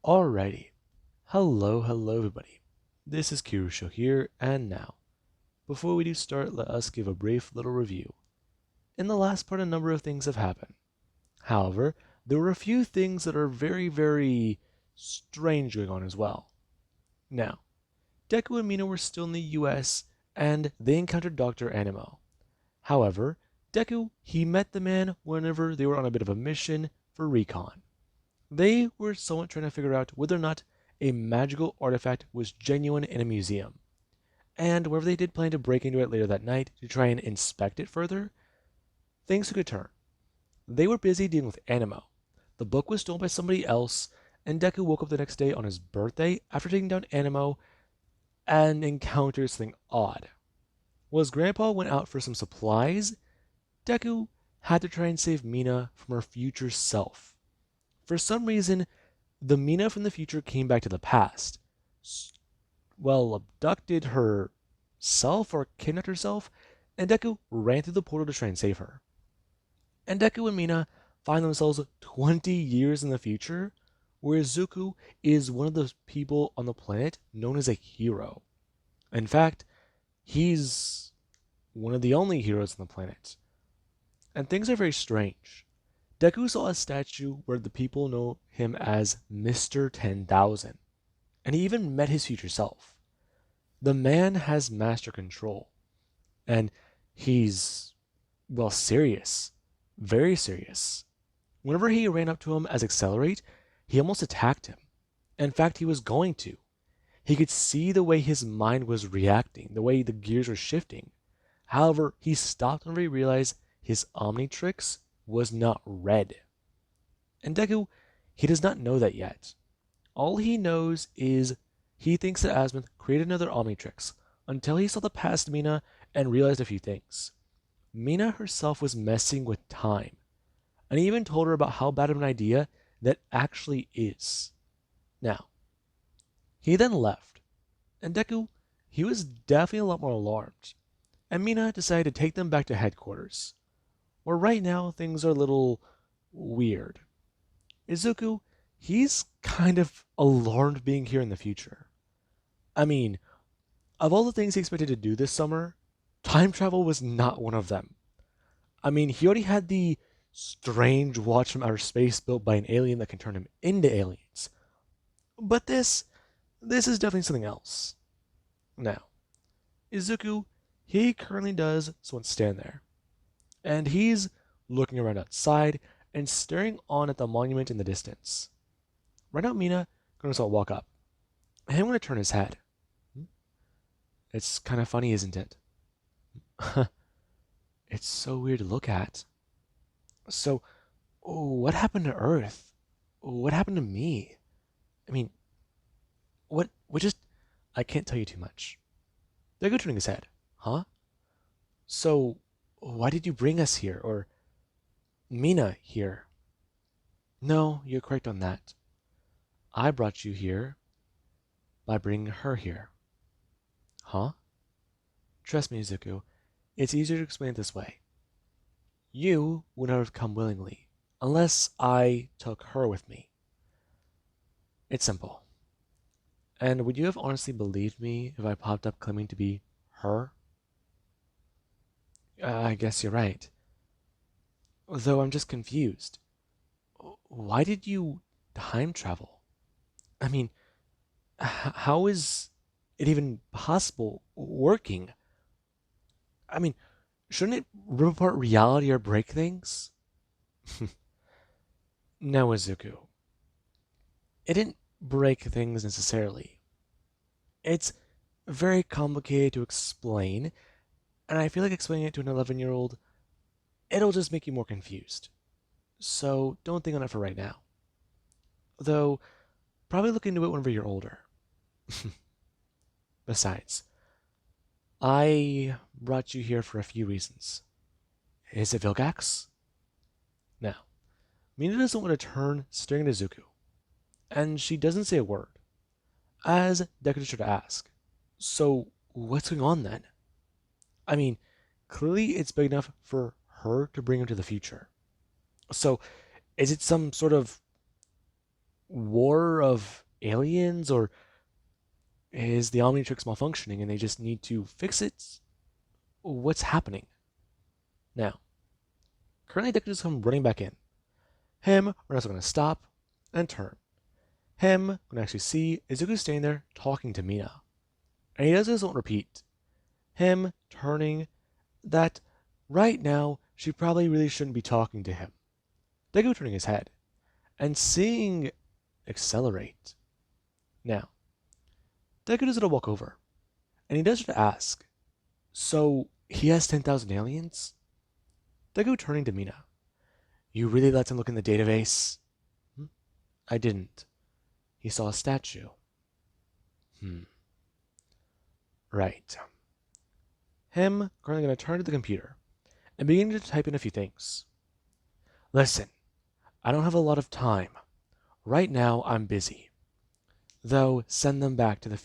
Alrighty. Hello everybody. This is Kirusho here, and now, before we do start, let us give a brief little review. In the last part, a number of things have happened. However, there were a few things that are very strange going on as well. Now, Deku and Mina were still in the US, and they encountered Dr. Animo. However, Deku, he met the man whenever they were on a bit of a mission for recon. They were somewhat trying to figure out whether or not a magical artifact was genuine in a museum. And wherever they did plan to break into it later that night to try and inspect it further, things took a turn. They were busy dealing with Animo. The book was stolen by somebody else, and Deku woke up the next day on his birthday after taking down Animo and encountered something odd. While his grandpa went out for some supplies, Deku had to try and save Mina from her future self. For some reason, the Mina from the future came back to the past. Abducted herself or kidnapped herself, and Deku ran through the portal to try and save her. And Deku and Mina find themselves 20 years in the future, where Izuku is one of the people on the planet known as a hero. In fact, he's one of the only heroes on the planet. And things are very strange. Deku saw a statue where the people know him as Mr. 10,000, and he even met his future self. The man has master control, and he's, serious. Very serious. Whenever he ran up to him as Accelerate, he almost attacked him. In fact, he was going to. He could see the way his mind was reacting, the way the gears were shifting. However, he stopped whenever he realized his Omnitrix was not red. And Deku, he does not know that yet. All he knows is he thinks that Asmith created another Omnitrix until he saw the past Mina and realized a few things. Mina herself was messing with time, and he even told her about how bad of an idea that actually is. Now, he then left, and Deku, he was definitely a lot more alarmed, and Mina decided to take them back to headquarters, where right now things are a little weird. Izuku, he's kind of alarmed being here in the future. I mean, of all the things he expected to do this summer, time travel was not one of them. I mean, he already had the strange watch from outer space built by an alien that can turn him into aliens. But this is definitely something else. Now, Izuku, he currently does someone stand there. And he's looking around outside and staring on at the monument in the distance. Right now, Mina going to walk up. And I'm going to turn his head. It's kind of funny, isn't it? It's so weird to look at. So, what happened to Earth? What happened to me? I mean, what just... I can't tell you too much. They're turning his head. Huh? So, why did you bring us here? Or Mina here? No, you're correct on that. I brought you here by bringing her here. Huh? Trust me, Izuku, it's easier to explain it this way. You would not have come willingly, unless I took her with me. It's simple. And would you have honestly believed me if I popped up claiming to be her? I guess you're right. Though I'm just confused. Why did you time travel? I mean, how is it even possible working? I mean, shouldn't it rip apart reality or break things? No, Izuku. It didn't break things necessarily. It's very complicated to explain, and I feel like explaining it to an 11-year-old, it'll just make you more confused. So don't think on it for right now. Though, probably look into it whenever you're older. Besides, I brought you here for a few reasons. Is it Vilgax? Now, Mina doesn't want to turn, staring at Izuku, and she doesn't say a word, as Deku started to ask, so what's going on then? I mean, clearly it's big enough for her to bring him to the future. So, is it some sort of war of aliens, or is the Omnitrix malfunctioning and they just need to fix it? What's happening? Now, currently Deku just come running back in. Him, we're also going to stop and turn. Him, we're going to actually see Izuku standing there talking to Mina. And he does this on repeat. Him turning that right now she probably really shouldn't be talking to him. Deku turning his head and seeing accelerate. Now, Deku does it walk over, and he does it to ask, so he has 10,000 aliens? Deku turning to Mina. You really let him look in the database? I didn't. He saw a statue. Right. Him currently going to turn to the computer and begin to type in a few things. Listen, I don't have a lot of time. Right now, I'm busy. Though, send them back to the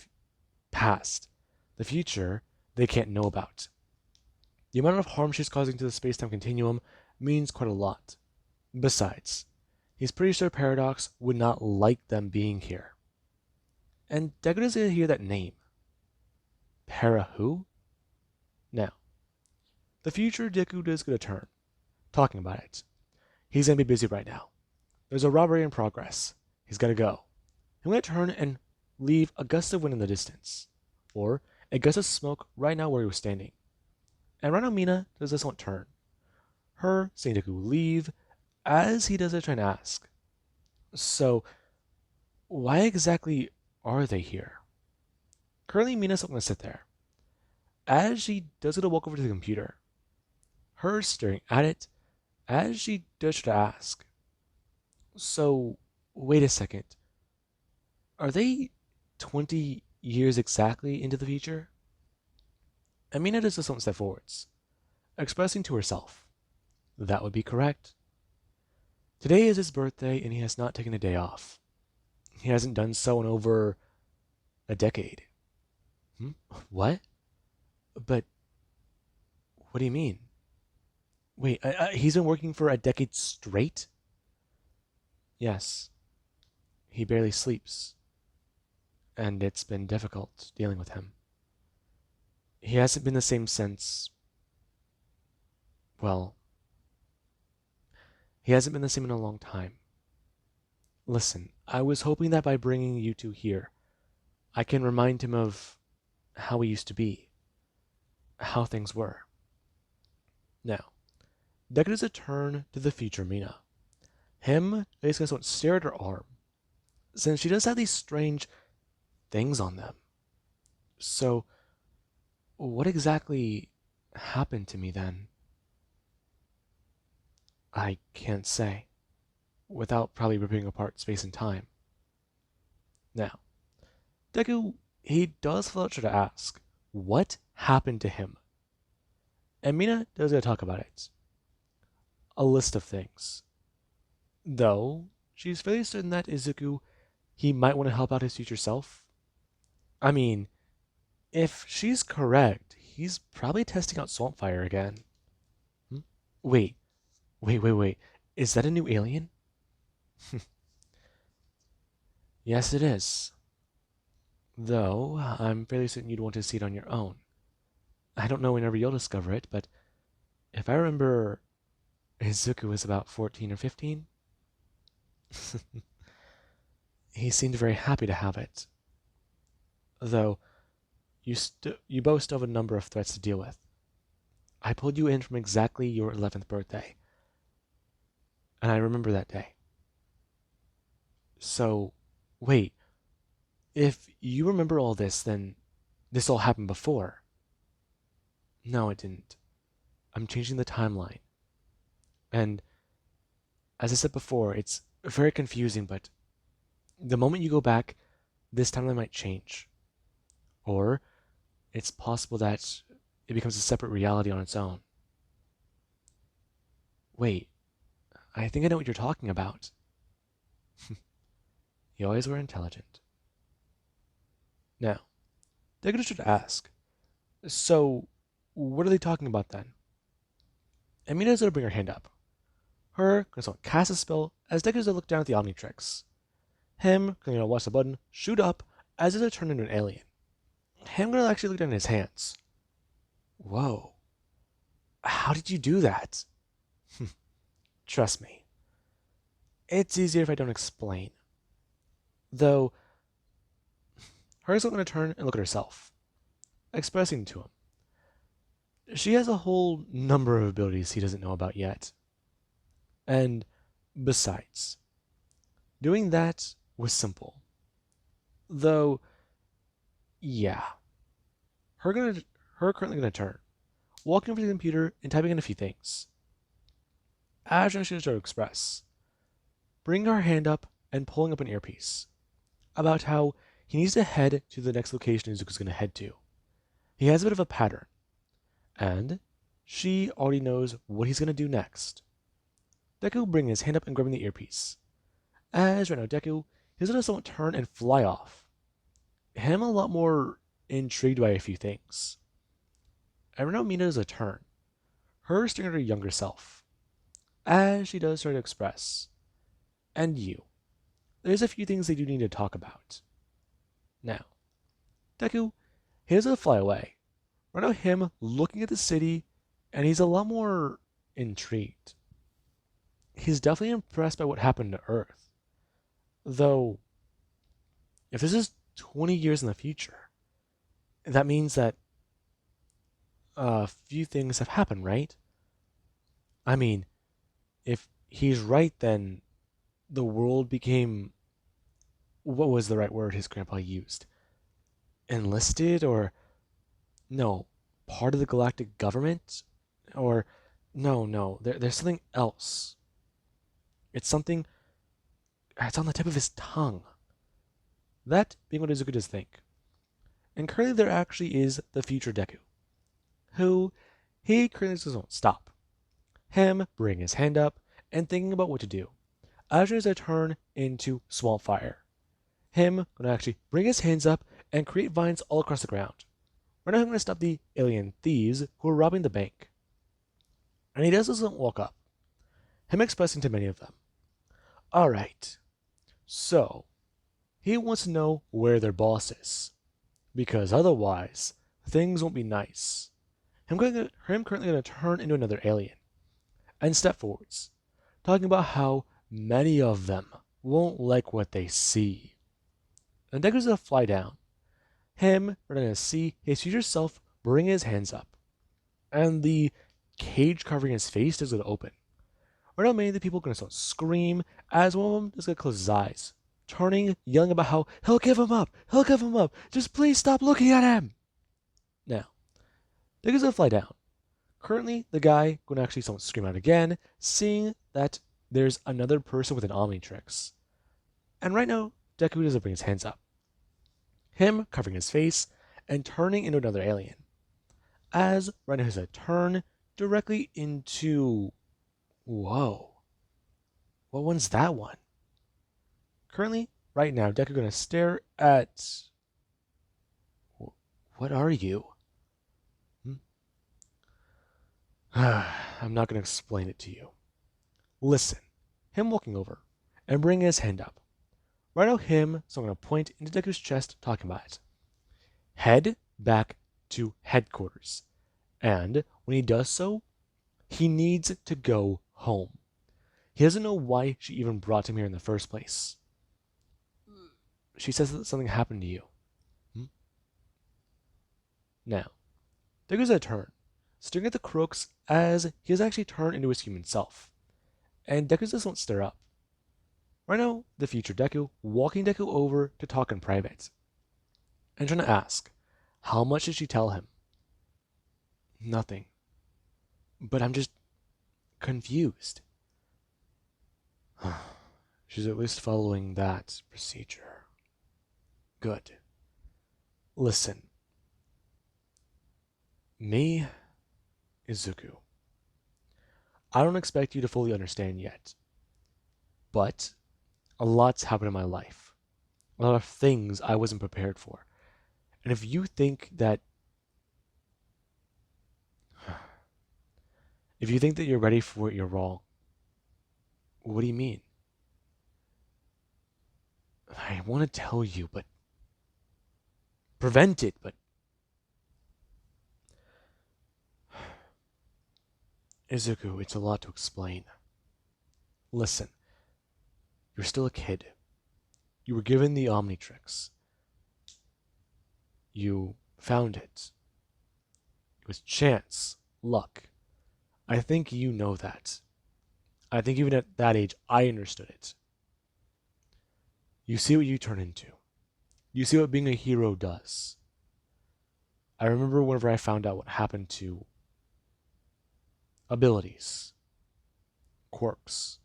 past. The future, they can't know about. The amount of harm she's causing to the space-time continuum means quite a lot. Besides, he's pretty sure Paradox would not like them being here. And Deku doesn't hear that name. Para who? Now, the future Deku is going to turn, talking about it. He's going to be busy right now. There's a robbery in progress. He's got to go. I'm going to turn and leave a gust of wind in the distance, or a gust of smoke right now where he was standing. And right now Mina does this one turn. Her seeing Deku leave as he does it trying to ask. So, why exactly are they here? Currently Mina's not going to sit there. As she does it, walk over to the computer. Her staring at it as she does try to ask. So, wait a second. Are they 20 years exactly into the future? Amina does this one step forwards, expressing to herself. That would be correct. Today is his birthday and he has not taken a day off. He hasn't done so in over a decade. What? But, what do you mean? Wait, he's been working for a decade straight? Yes. He barely sleeps. And it's been difficult dealing with him. He hasn't been the same since... Well... He hasn't been the same in a long time. Listen, I was hoping that by bringing you two here, I can remind him of how he used to be. How things were. Now, Deku does a turn to the future Mina. Him basically won't stare at her arm, since she does have these strange things on them. So, what exactly happened to me then? I can't say, without probably ripping apart space and time. Now, Deku, he does feel to ask, what happened to him? And Mina does get to talk about it. A list of things. Though, she's fairly certain that Izuku, he might want to help out his future self. I mean, if she's correct, he's probably testing out Swampfire again. Wait. Is that a new alien? Yes, it is. Though, I'm fairly certain you'd want to see it on your own. I don't know whenever you'll discover it, but if I remember, Izuku was about 14 or 15. He seemed very happy to have it. Though, you both still have a number of threats to deal with. I pulled you in from exactly your 11th birthday. And I remember that day. So, wait. If you remember all this, then this all happened before. No, it didn't. I'm changing the timeline. And, as I said before, it's very confusing, but the moment you go back, this timeline might change. Or, it's possible that it becomes a separate reality on its own. Wait. I think I know what you're talking about. You always were intelligent. Now, Deku should ask, so, what are they talking about then? Amina's gonna bring her hand up. Her gonna cast a spell as Deku look down at the Omnitrix. Him gonna watch the button shoot up as it turned into an alien. Him gonna actually look down at his hands. Whoa. How did you do that? Trust me. It's easier if I don't explain. Though, her's gonna turn and look at herself, expressing to him. She has a whole number of abilities he doesn't know about yet. And besides, doing that was simple. Though, yeah. Her currently gonna turn, walking over to the computer and typing in a few things. As she starts to express, bringing her hand up and pulling up an earpiece about how he needs to head to the next location Izuku's gonna head to. He has a bit of a pattern, and she already knows what he's gonna do next. Deku bringing his hand up and grabbing the earpiece. As right now, Deku is gonna somewhat turn and fly off. Him a lot more intrigued by a few things. And right now, Mina does a turn, her staring at her younger self, as she does try to express. And you. There's a few things they do need to talk about. Now, Deku, he doesn't fly away. Right now, him looking at the city, and he's a lot more intrigued. He's definitely impressed by what happened to Earth. Though, if this is 20 years in the future, that means that a few things have happened, right? I mean, if he's right, then the world became, what was the right word his grandpa used? Enlisted, or no, part of the galactic government? Or no, there's something else. It's something, it's on the tip of his tongue. That being what Izuku does think. And currently there actually is the future Deku, who he currently doesn't stop. Him bringing his hand up and thinking about what to do. After his turn into Swamp Fire. Him gonna actually bring his hands up and create vines all across the ground. Right now I'm gonna stop the alien thieves who are robbing the bank. And he doesn't walk up. Him expressing to many of them. Alright, so he wants to know where their boss is. Because otherwise, things won't be nice. Him currently gonna turn into another alien and step forwards, talking about how many of them won't like what they see. And Deku's gonna fly down. Him, we're gonna see his future self bring his hands up. And the cage covering his face is gonna open. Right now, many of the people are gonna start scream as one of them is gonna close his eyes, turning, yelling about how he'll give him up, just please stop looking at him. Now, Deku's gonna fly down. Currently, the guy gonna actually scream out again, seeing that there's another person with an Omnitrix. And right now, Deku doesn't bring his hands up. Him covering his face and turning into another alien. As right now has a turn directly into... Whoa. What one's that one? Currently, right now, Deku gonna stare at... What are you? I'm not gonna explain it to you. Listen. Him walking over and bringing his hand up. Right now, so I'm gonna point into Deku's chest, talking about it. Head back to headquarters. And when he does so, he needs to go home. He doesn't know why she even brought him here in the first place. She says that something happened to you. Now, Deku's a turn, staring at the crooks as he has actually turned into his human self. And Deku just won't stir up. Right now, the future Deku walking Deku over to talk in private. And trying to ask, how much did she tell him? Nothing. But I'm just confused. She's at least following that procedure. Good. Listen. Me, Izuku. I don't expect you to fully understand yet. But a lot's happened in my life. A lot of things I wasn't prepared for. And if you think that you're ready for it, you're wrong. What do you mean? I want to tell you, but prevent it, but Izuku, it's a lot to explain. Listen, you're still a kid. You were given the Omnitrix. You found it. It was chance, luck. I think you know that. I think even at that age, I understood it. You see what you turn into. You see what being a hero does. I remember whenever I found out what happened to abilities, quirks.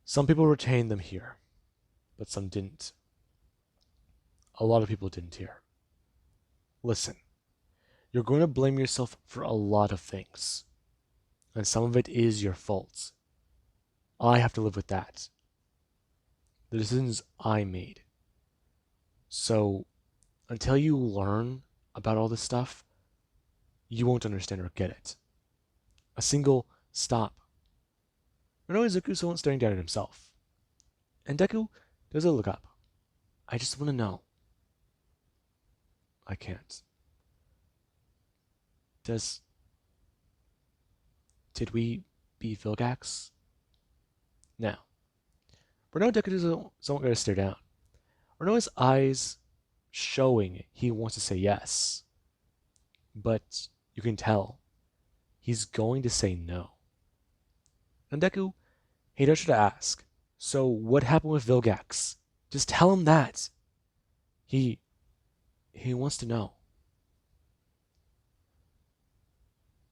Some people retained them here, but some didn't. A lot of people didn't here. Listen, you're going to blame yourself for a lot of things, and some of it is your fault. I have to live with that. The decisions I made. So, until you learn about all this stuff, you won't understand or get it. A single stop. Reno Izuku still staring down at himself. And Deku does a look up. I just want to know. I can't. Did we beat Vilgax? Now, Reno Deku doesn't going to stare down. Reno's eyes showing he wants to say yes. But you can tell he's going to say no. And Deku, he does try to ask, so what happened with Vilgax? Just tell him that. He wants to know.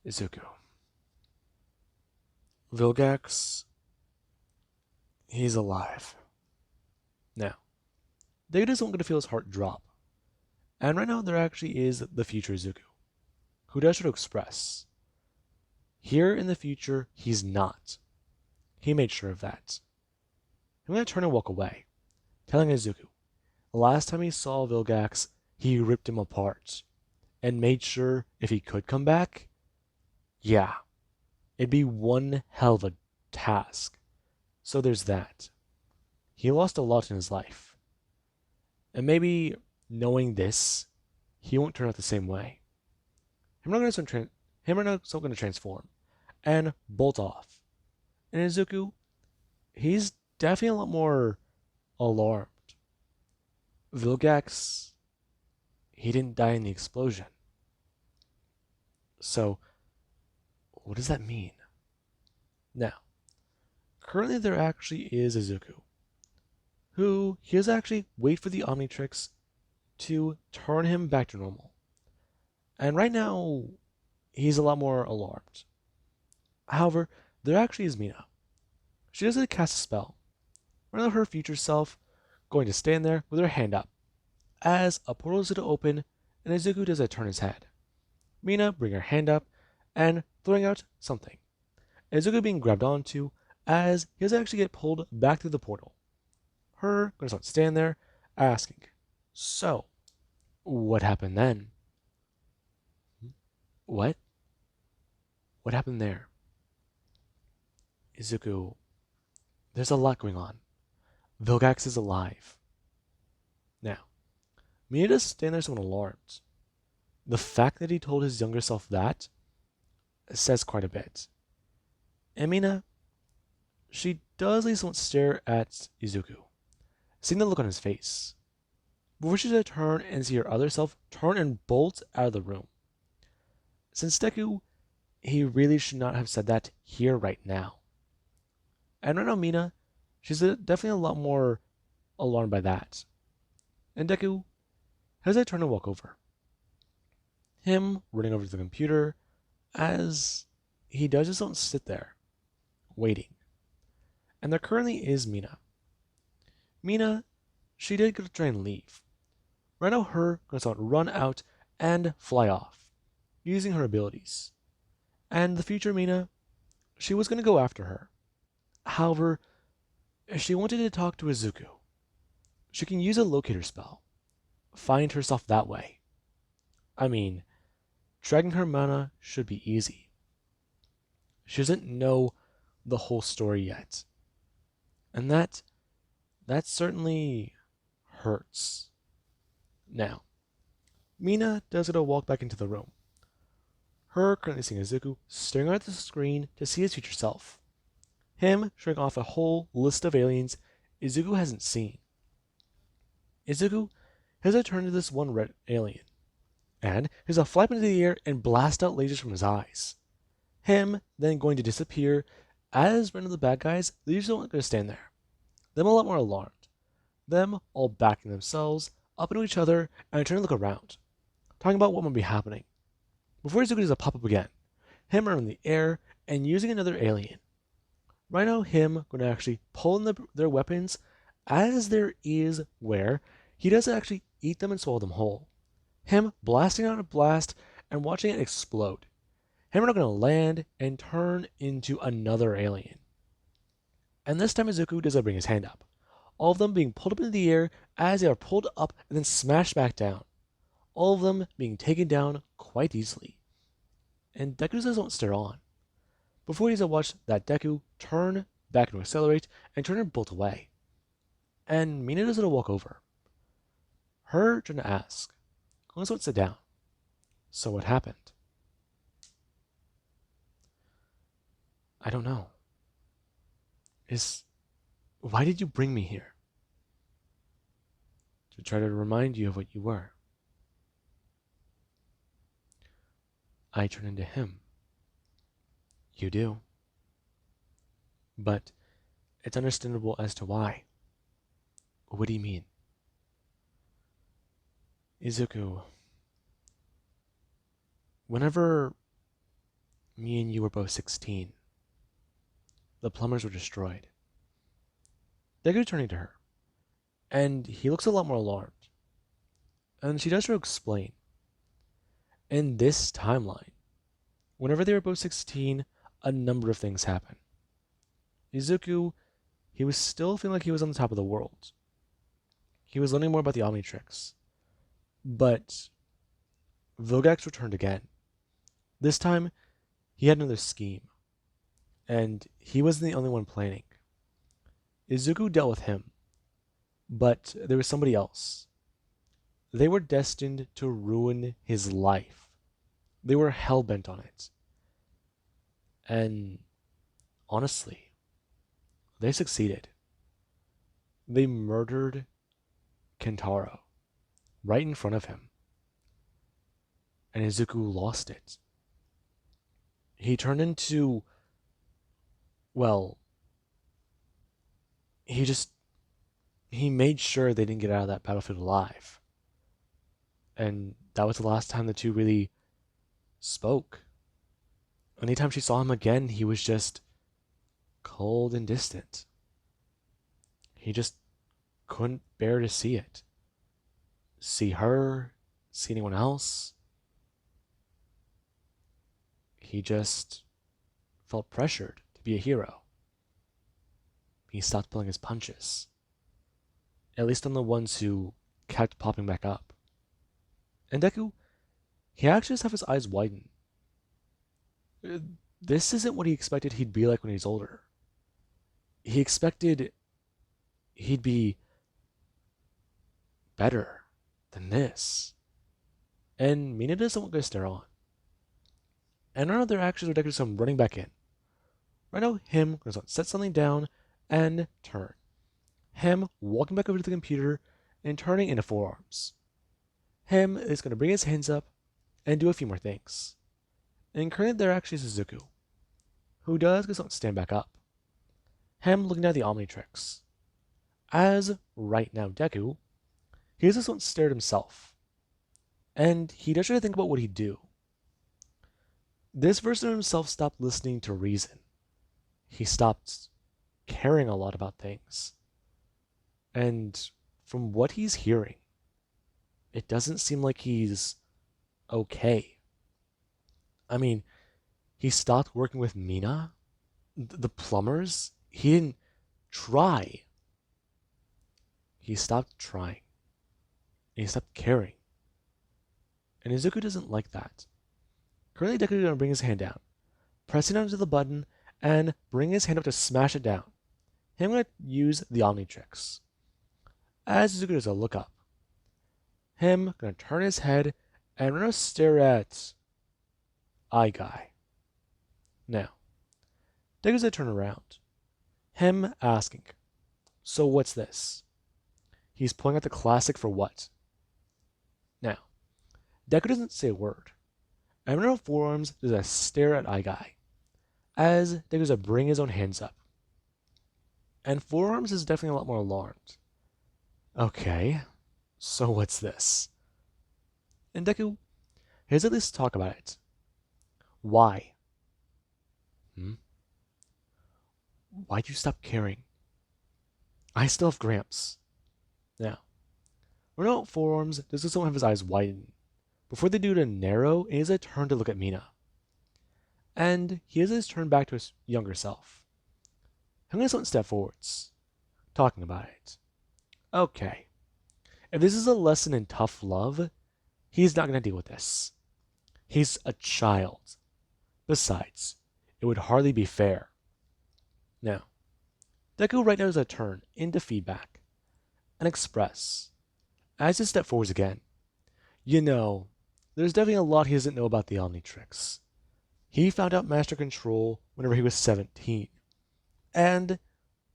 Izuku. Vilgax, he's alive. Now, Deku isn't going to feel his heart drop. And right now there actually is the future Izuku, who does try to express. Here in the future, he's not. He made sure of that. I'm going to turn and walk away, telling Izuku, the last time he saw Vilgax, he ripped him apart, and made sure if he could come back, yeah, it'd be one hell of a task. So there's that. He lost a lot in his life. And maybe knowing this, he won't turn out the same way. Him and I going to transform and bolt off. And Izuku, he's definitely a lot more alarmed. Vilgax, he didn't die in the explosion. So, what does that mean? Now, currently there actually is Izuku, who he has actually wait for the Omnitrix to turn him back to normal. And right now, he's a lot more alarmed. However, there actually is Mina. She doesn't cast a spell. Right now, her future self going to stand there with her hand up, as a portal is to open, and Izuku does turn his head. Mina bring her hand up and throwing out something. Izuku being grabbed onto as he does actually get pulled back through the portal. Her going to start stand there asking, so, what happened then? What? What happened there? Izuku, there's a lot going on. Vilgax is alive. Now, Mina does stand there somewhat alarmed. The fact that he told his younger self that says quite a bit. And Mina, she does at least somewhat stare at Izuku, seeing the look on his face, before she does turn and see her other self turn and bolt out of the room. Since Deku, he really should not have said that here right now. And right now Mina, she's definitely a lot more alarmed by that. And Deku has a turn to walk over. Him running over to the computer as he does just don't sit there, waiting. And there currently is Mina. Mina, she did go to try and leave. Right now her gonna start run out and fly off, using her abilities. And the future Mina, she was gonna go after her. However, she wanted to talk to Izuku. She can use a locator spell, find herself that way. I mean, dragging her mana should be easy. She doesn't know the whole story yet. And that That certainly hurts. Now, Mina does get a walk back into the room. Her currently seeing Izuku staring at the screen to see his future self. Him showing off a whole list of aliens Izuku hasn't seen. Izuku has returned to this one red alien, and he's a flap into the air and blast out lasers from his eyes. Him then going to disappear as one of the bad guys, they usually don't going to stand there. Them a lot more alarmed. Them all backing themselves up into each other and turning to look around, talking about what might be happening. Before Izuku does a pop up again, him are in the air and using another alien. Right now, him going to actually pull in their weapons as there is where he doesn't actually eat them and swallow them whole. Him blasting out a blast and watching it explode. Him are not going to land and turn into another alien. And this time Izuku does bring his hand up. All of them being pulled up into the air as they are pulled up and then smashed back down. All of them being taken down quite easily. And Deku doesn't stare on. Before he does watch that Deku turn back and accelerate and turn her bolt away. And Mina doesn't walk over. Her trying to ask, let's sit down. So what happened? I don't know. Why did you bring me here? To try to remind you of what you were. I turn into him. You do. But it's understandable as to why. What do you mean? Izuku, whenever me and you were both 16, the plumbers were destroyed. Deku turning to her, and he looks a lot more alarmed. And she does try to explain. In this timeline, whenever they were both 16, a number of things happen. Izuku, he was still feeling like he was on the top of the world. He was learning more about the Omnitrix. But Vogax returned again. This time, he had another scheme. And he wasn't the only one planning. Izuku dealt with him. But there was somebody else. They were destined to ruin his life. They were hell-bent on it. And honestly, they succeeded. They murdered Kentaro right in front of him. And Izuku lost it. He turned into, well, he made sure they didn't get out of that battlefield alive. And that was the last time the two really spoke. Anytime she saw him again, he was just cold and distant. He just couldn't bear to see it. See her, see anyone else. He just felt pressured to be a hero. He stopped pulling his punches. At least on the ones who kept popping back up. And Deku, he actually just have his eyes widen. This isn't what he expected he'd be like when he's older. He expected he'd be better than this. And Mina doesn't want to stare on. And none of their actions are Deku just running back in. Right now, him goes on, set something down and turn. Him walking back over to the computer and turning into forearms. Him is going to bring his hands up and do a few more things. And currently there actually is Izuku, who does go on, stand back up. Him looking at the Omnitrix. As right now Deku, he just won't stare at himself. And he does try to think about what he'd do. This version of himself stopped listening to reason. He stopped caring a lot about things. And from what he's hearing, it doesn't seem like he's okay. I mean, he stopped working with Mina, the plumbers. He didn't try. He stopped trying. And he stopped caring. And Izuku doesn't like that. Currently, Deku is going to bring his hand down, pressing onto the button, and bring his hand up to smash it down. Him going to use the Omnitrix. as Izuku does a look up. Him gonna turn his head and gonna stare at Eye Guy. Now, Deku's gonna turn around. Him asking, "So what's this?" He's pulling out the classic for what? Now, Deku doesn't say a word. Emerald forearms does a stare at Eye Guy, as Deku's a bring his own hands up. And forearms is definitely a lot more alarmed. Okay, so what's this? And Deku, here's at least talk about it. Why? Why'd you stop caring? I still have Gramps. Now, Renault forearms does this one have his eyes widen. Before they do to narrow, it is a turn to look at Mina. And he has his turn back to his younger self. I'm going to step forwards, talking about it. Okay, if this is a lesson in tough love, he's not going to deal with this. He's a child. Besides, it would hardly be fair. Now, Deku right now has a turn into feedback and express. As he step forwards again, you know, there's definitely a lot he doesn't know about the Omnitrix. He found out Master Control whenever he was 17. And,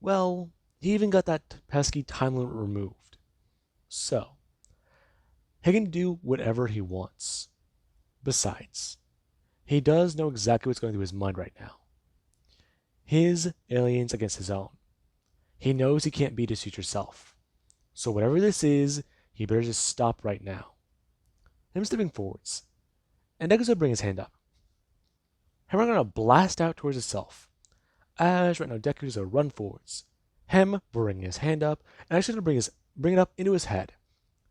well, he even got that pesky time limit removed. So, he can do whatever he wants. Besides, he does know exactly what's going through his mind right now. His alien's against his own. He knows he can't beat his future self. So whatever this is, he better just stop right now. Him stepping forwards, and Deku's gonna bring his hand up. Him gonna blast out towards himself. As right now Deku's gonna run forwards. Him bringing his hand up, and actually gonna bring it up into his head.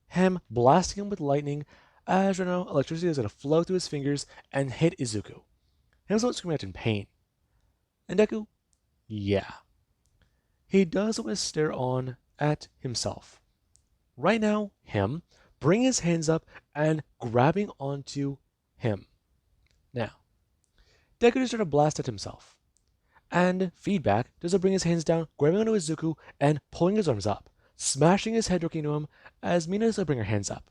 Him blasting him with lightning, as right now electricity is gonna flow through his fingers and hit Izuku. Him's not screaming out in pain. And Deku, yeah. He does want to stare on at himself. Right now, him bring his hands up and grabbing onto him. Now, Deku is trying to blast at himself. And feedback does bring his hands down, grabbing onto Izuku and pulling his arms up, smashing his head into him as Mina does bring her hands up.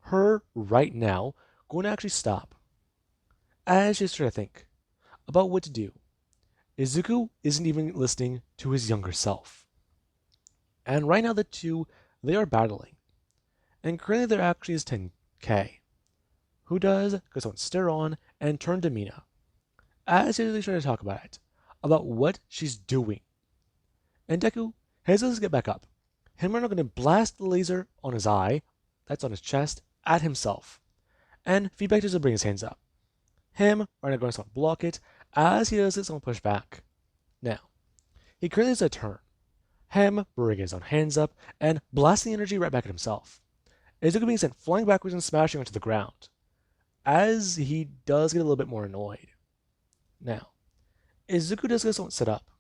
Her, right now, going to actually stop. As she's trying to think about what to do. Izuku isn't even listening to his younger self. And right now the two, they are battling. And currently there actually is 10k. Who does goes on stare on and turn to Mina. As he's really trying to talk about it. About what she's doing. And Deku has to get back up. Him are not going to blast the laser on his eye, that's on his chest, at himself. And feedback does bring his hands up. Him are not going to block it, as he does this on push back. Now, he currently has a turn. Him bringing his own hands up and blasting the energy right back at himself. Izuku being sent flying backwards and smashing onto the ground, as he does get a little bit more annoyed. Now, Izuku does this won't set up.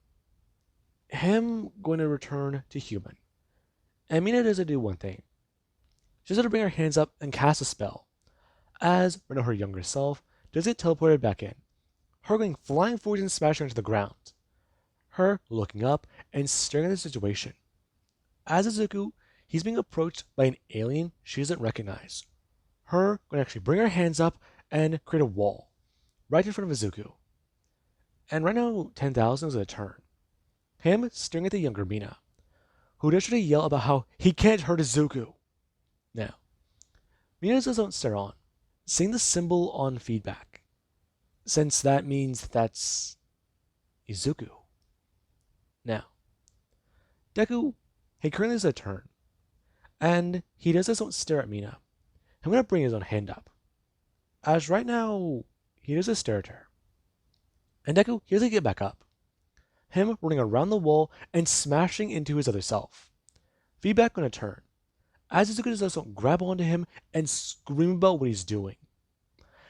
Him going to return to human. And Mina does do one thing. She's going to bring her hands up and cast a spell, as Reno, her younger self, does get teleported back in. Her going flying forward and smashing onto the ground. Her looking up and staring at the situation. As Izuku, he's being approached by an alien she doesn't recognize. Her going to actually bring her hands up and create a wall right in front of Izuku. And right now, 10,000 is a turn. Him staring at the younger Mina, who does try to yell about how he can't hurt Izuku. Now, Mina doesn't stare on, seeing the symbol on feedback, since that means that's Izuku. Now, Deku, he currently has a turn, and he doesn't stare at Mina. I'm going to bring his own hand up, as right now, he does stare at her. And Deku, he doesn't get back up. Him running around the wall and smashing into his other self. Feedback on a turn, as Izuku doesn't grab onto him and scream about what he's doing.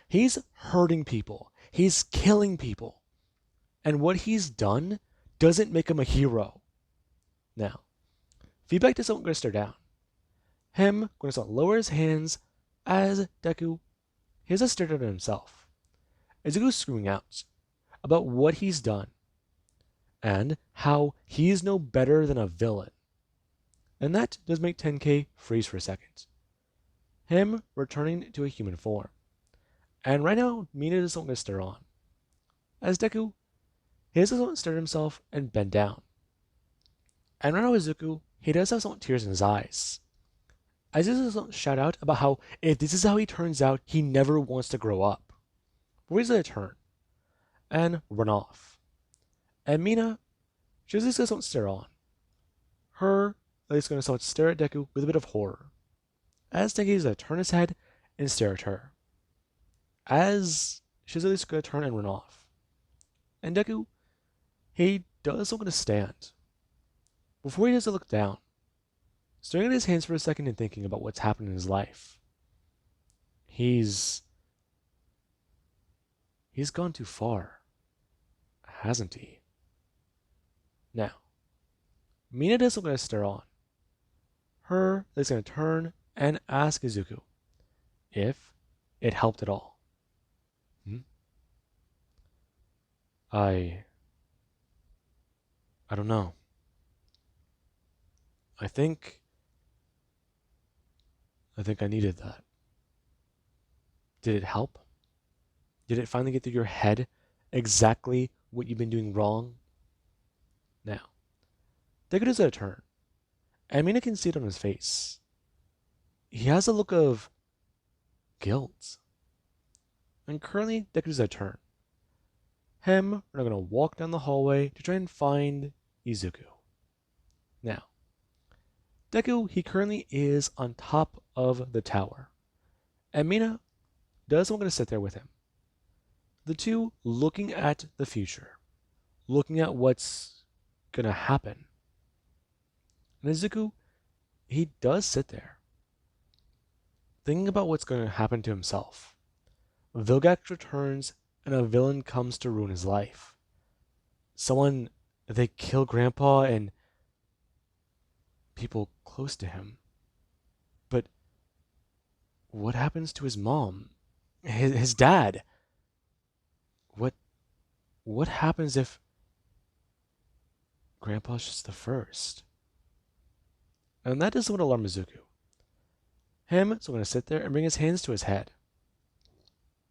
He's hurting people. He's killing people. And what he's done doesn't make him a hero. Now, feedback doesn't go stare down. Him going to lower his hands as Deku, he has a stare at himself. Izuku screaming out about what he's done and how he's no better than a villain. And that does make 10K freeze for a second, him returning to a human form. And right now, Mina doesn't want to stir on. As Deku, he doesn't want to stir himself and bend down. And right now, Izuku, he does have some tears in his eyes. As he doesn't shout out about how if this is how he turns out, he never wants to grow up. But he's gonna turn and run off. And Mina, she just doesn't stare on. Her is gonna start to stare at Deku with a bit of horror. As Denki is gonna turn his head and stare at her. As she's at least gonna turn and run off. And Deku, he does want to stand. Before he does look down, staring at his hands for a second and thinking about what's happened in his life. He's gone too far, hasn't he? Now, Mina doesn't want to stare on. Her is going to turn and ask Izuku if it helped at all. I don't know. I think I needed that. Did it help? Did it finally get through your head exactly what you've been doing wrong? Now, Deku does a turn, and Mina can see it on his face. He has a look of guilt. And currently, Deku does a turn. Him are now going to walk down the hallway to try and find Izuku. Now, Deku, he currently is on top of the tower, and Mina doesn't want to sit there with him. The two looking at the future, looking at what's going to happen. And Izuku, he does sit there, thinking about what's going to happen to himself. Vilgax returns, and a villain comes to ruin his life. They kill Grandpa and people close to him. But what happens to his mom? His dad? What happens if Grandpa's just the first? And that is what alarmed Izuku. Him is going to sit there and bring his hands to his head.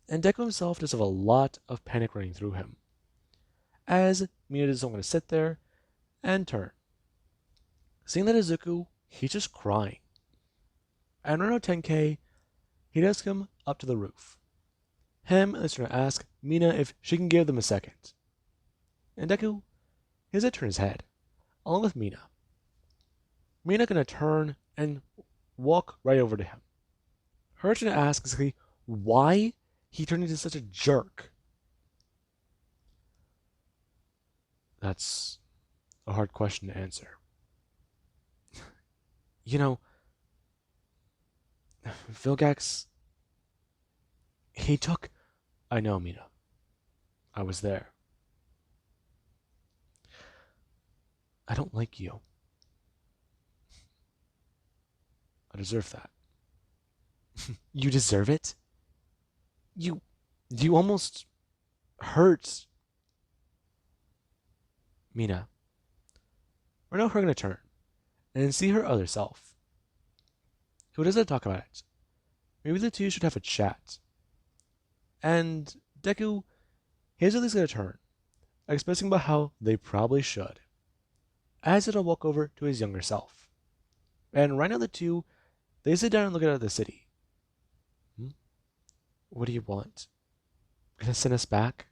And Deku himself does have a lot of panic running through him. As Mina doesn't want to sit there and turn. Seeing that Izuku, he's just crying. And right now 10K, he does come up to the roof. Him is trying to ask Mina if she can give them a second. And Deku, he has to turn his head, along with Mina. Mina gonna turn and walk right over to him. Her trying to ask exactly why he turned into such a jerk. That's a hard question to answer. You know, Vilgax, he took... I know, Mina. I was there. I don't like you. I deserve that. You deserve it? You almost hurt Mina. We're now her gonna turn and see her other self. Who doesn't talk about it? Maybe the two should have a chat. And Deku, he's at least gonna turn, expressing about how they probably should. As it'll walk over to his younger self. And right now the two, they sit down and look at the city. What do you want? Gonna send us back?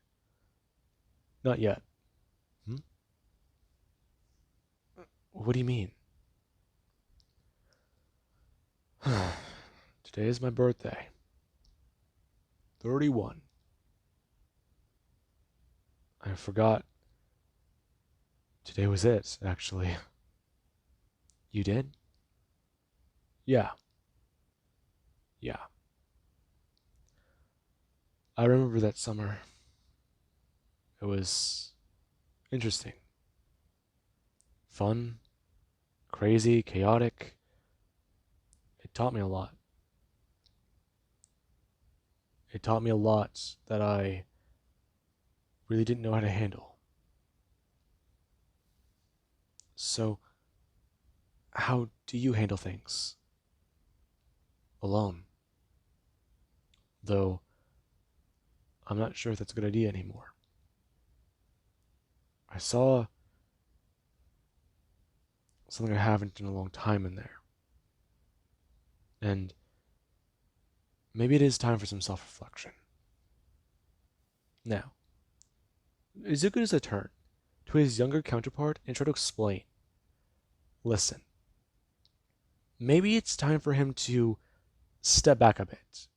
Not yet. What do you mean? Today is my birthday. 31. I forgot. Today was it, actually. You did? Yeah. Yeah. I remember that summer. It was interesting. Fun, crazy, chaotic. It taught me a lot. It taught me a lot that I really didn't know how to handle. So, How do you handle things? Alone. Though, I'm not sure if that's a good idea anymore. I saw something I haven't in a long time in there. And maybe it is time for some self-reflection. Now, Izuku does a turn to his younger counterpart and try to explain. Listen, maybe it's time for him to step back a bit.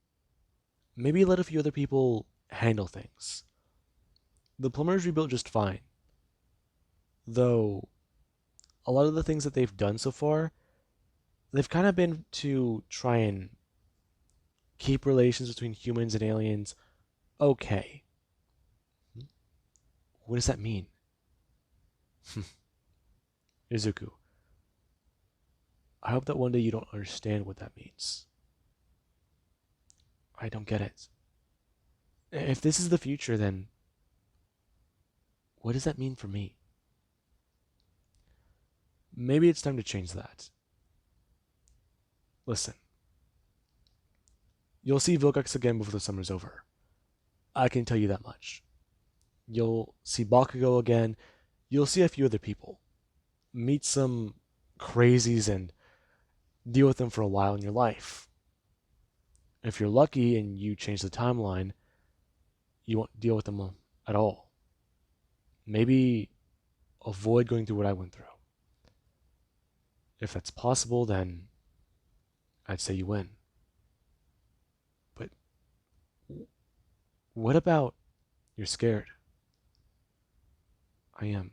Maybe let a few other people handle things. The plumbers rebuilt just fine. Though, a lot of the things that they've done so far, they've kind of been to try and keep relations between humans and aliens okay. What does that mean? Izuku, I hope that one day you don't understand what that means. I don't get it. If this is the future, then what does that mean for me? Maybe it's time to change that. Listen, you'll see Vilgax again before the summer's over. I can tell you that much. You'll see Bakugo again. You'll see a few other people. Meet some crazies and deal with them for a while in your life. If you're lucky and you change the timeline, you won't deal with them at all. Maybe avoid going through what I went through. If that's possible, then I'd say you win. But what about you're scared? I am.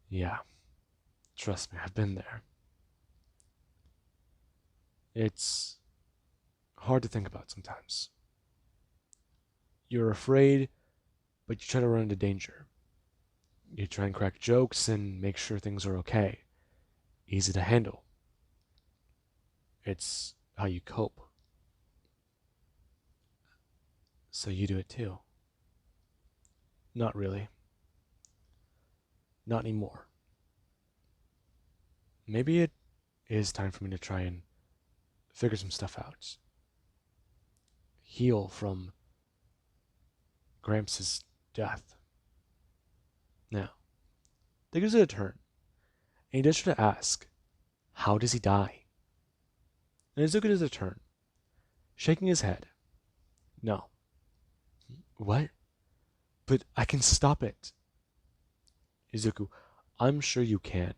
Yeah, trust me, I've been there. It's hard to think about sometimes. You're afraid, but you try to run into danger. You try and crack jokes and make sure things are okay. Easy to handle. It's how you cope. So you do it too. Not really. Not anymore. Maybe it is time for me to try and figure some stuff out. Heal from Gramps' death. Now, there gives it a turn, and he does try to ask, how does he die? And Izuku does a turn, shaking his head. No. What? But I can stop it. Izuku, I'm sure you can.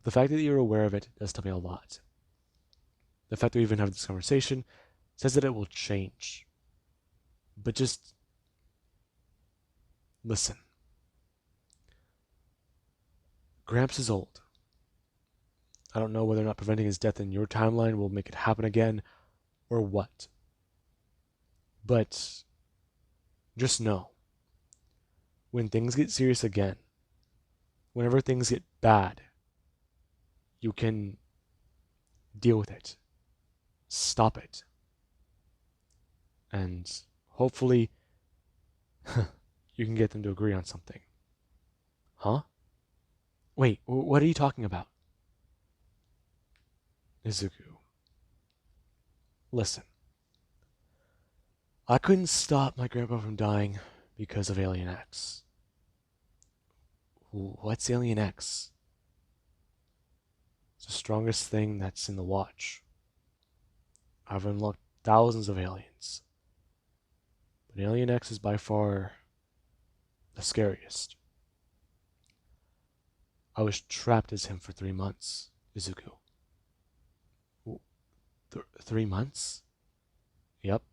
The fact that you're aware of it does tell me a lot. The fact that we even have this conversation says that it will change. But just listen. Gramps is old. I don't know whether or not preventing his death in your timeline will make it happen again, or what. But just know, when things get serious again, whenever things get bad, you can deal with it. Stop it. And hopefully, you can get them to agree on something. Huh? Wait, what are you talking about? Izuku, listen. I couldn't stop my grandpa from dying because of Alien X. What's Alien X? It's the strongest thing that's in the watch. I've unlocked thousands of aliens. But Alien X is by far the scariest. I was trapped as him for 3 months, Izuku. 3 months? Yep.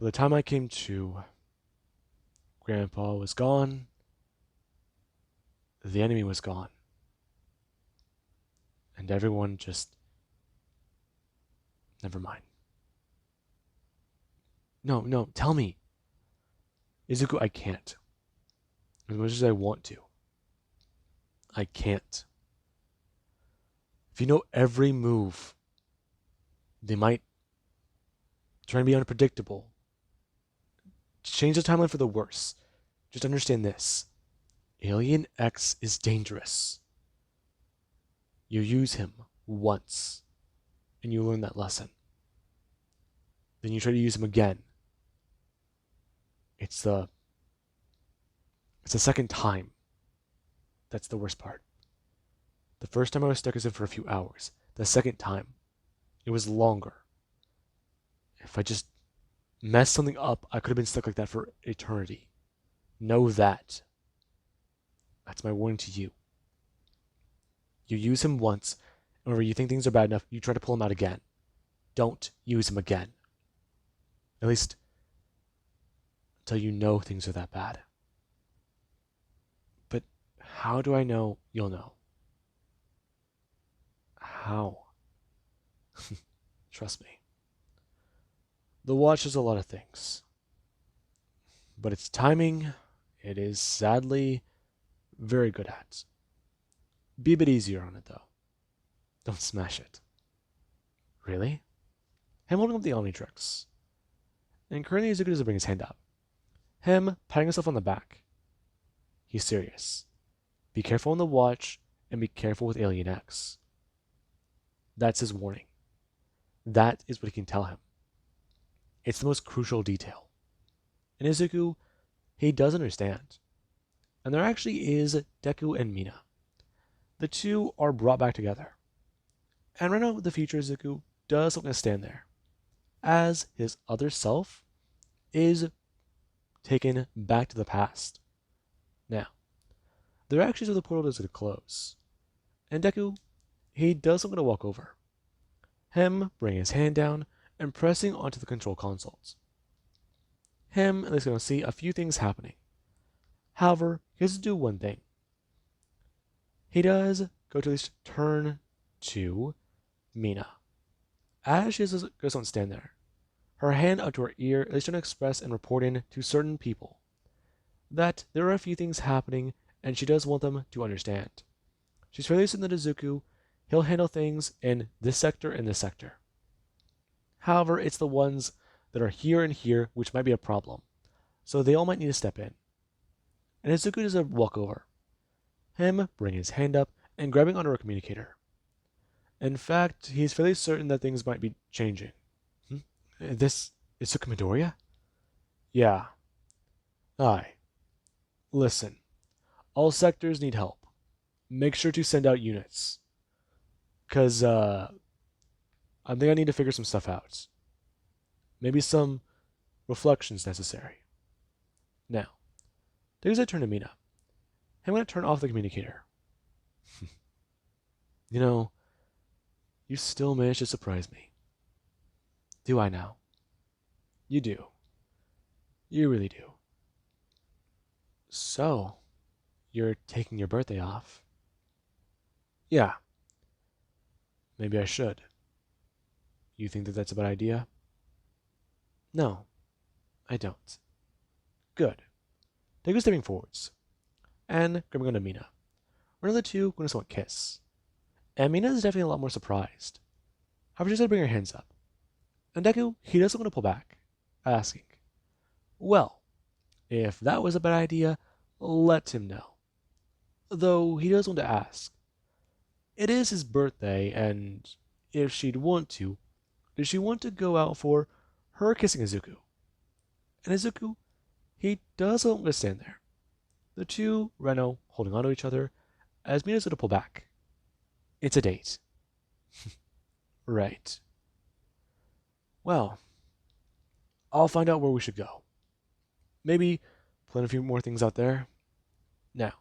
By the time I came to, Grandpa was gone. The enemy was gone. And everyone just... Never mind. No, tell me. Izuku, I can't. As much as I want to. I can't. If you know every move, they might try and be unpredictable. Change the timeline for the worse. Just understand this. Alien X is dangerous. You use him once, and you learn that lesson. Then you try to use him again. It's the second time. That's the worst part. The first time I was stuck as him for a few hours. The second time, it was longer. If I just messed something up, I could have been stuck like that for eternity. Know that. That's my warning to you. You use him once, and whenever you think things are bad enough, you try to pull him out again. Don't use him again. At least until you know things are that bad. But how do I know you'll know? How? Trust me. The watch is a lot of things. But its timing, it is sadly very good at. Be a bit easier on it, though. Don't smash it. Really? Him holding up the Omnitrix. And currently Izuku doesn't bring his hand up. Him patting himself on the back. He's serious. Be careful on the watch, and be careful with Alien X. That's his warning. That is what he can tell him. It's the most crucial detail. And Izuku, he does understand. And there actually is Deku and Mina. The two are brought back together. And right now, the future Izuku does look to stand there, as his other self is taken back to the past. Now, there actually is the portal is going to close. And Deku, he does look to walk over. Him bringing his hand down and pressing onto the control consoles. Him is going to see a few things happening. However, he has to do one thing. He does go to at least turn to Mina. As she goes on stand there, her hand up to her ear is trying to express and report in to certain people that there are a few things happening and she does want them to understand. She's fairly certain that Izuku, he'll handle things in this sector and this sector. However, it's the ones that are here and here which might be a problem, so they all might need to step in. And Izuku does a walk over. Him bringing his hand up and grabbing onto her communicator. In fact, he's fairly certain that things might be changing. This is Midoriya? Yeah. Aye. Listen. All sectors need help. Make sure to send out units. Cause, I think I need to figure some stuff out. Maybe some reflections necessary. Now, there's a turn to Mina. I'm going to turn off the communicator. You know, you still manage to surprise me. Do I now? You do. You really do. So, you're taking your birthday off? Yeah. Maybe I should. You think that that's a bad idea? No, I don't. Good. Deku stepping forwards, and grabbing onto Mina. One of the two going to somewhat kiss. And Mina is definitely a lot more surprised. However, she's going to bring her hands up. And Deku, he doesn't want to pull back, asking, well, if that was a bad idea, let him know. Though he does want to ask. It is his birthday, and if she'd want to, does she want to go out for her kissing Izuku? And Izuku, he does want to stand there. The two, Reno, holding onto each other, as Mina's going to pull back. It's a date. Right. Well, I'll find out where we should go. Maybe plan a few more things out there. Now,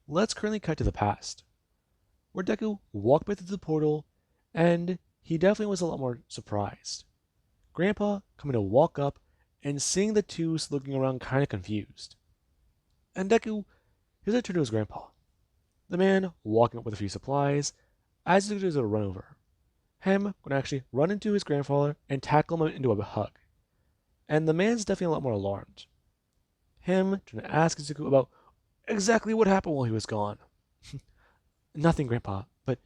let's currently cut to the past, where Deku walked back through the portal, and he definitely was a lot more surprised. Grandpa coming to walk up and seeing the two looking around kind of confused. And Deku, here's a turn to his grandpa. The man walking up with a few supplies, as Deku does a run over. Him going to actually run into his grandfather and tackle him into a hug. And the man's definitely a lot more alarmed. Him trying to ask Izuku about exactly what happened while he was gone. Nothing, Grandpa, but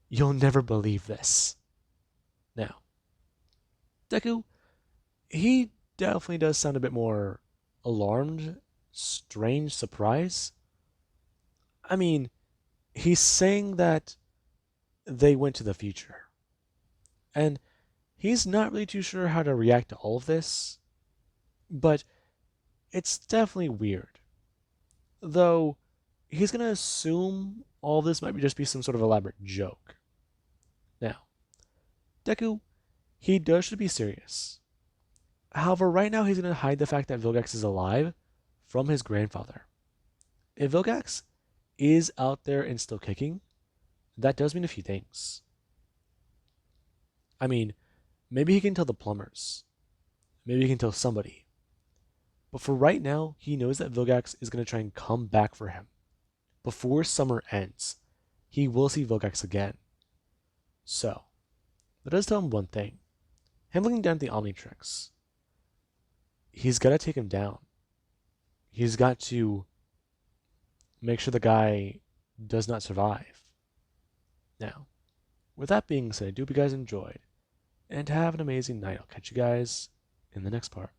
you'll never believe this. Now, Deku, he definitely does sound a bit more alarmed, strange, surprised. I mean, he's saying that they went to the future. And he's not really too sure how to react to all of this, but it's definitely weird. Though he's going to assume all this might just be some sort of elaborate joke. Now, Deku, he does should be serious. However, right now he's going to hide the fact that Vilgax is alive from his grandfather. If Vilgax is out there and still kicking, that does mean a few things. I mean, maybe he can tell the plumbers. Maybe he can tell somebody. But for right now, he knows that Vilgax is going to try and come back for him. Before summer ends, he will see Vilgax again. So, that does tell him one thing. Him looking down at the Omnitrix, he's got to take him down. He's got to make sure the guy does not survive. Now, with that being said, I do hope you guys enjoyed, and have an amazing night. I'll catch you guys in the next part.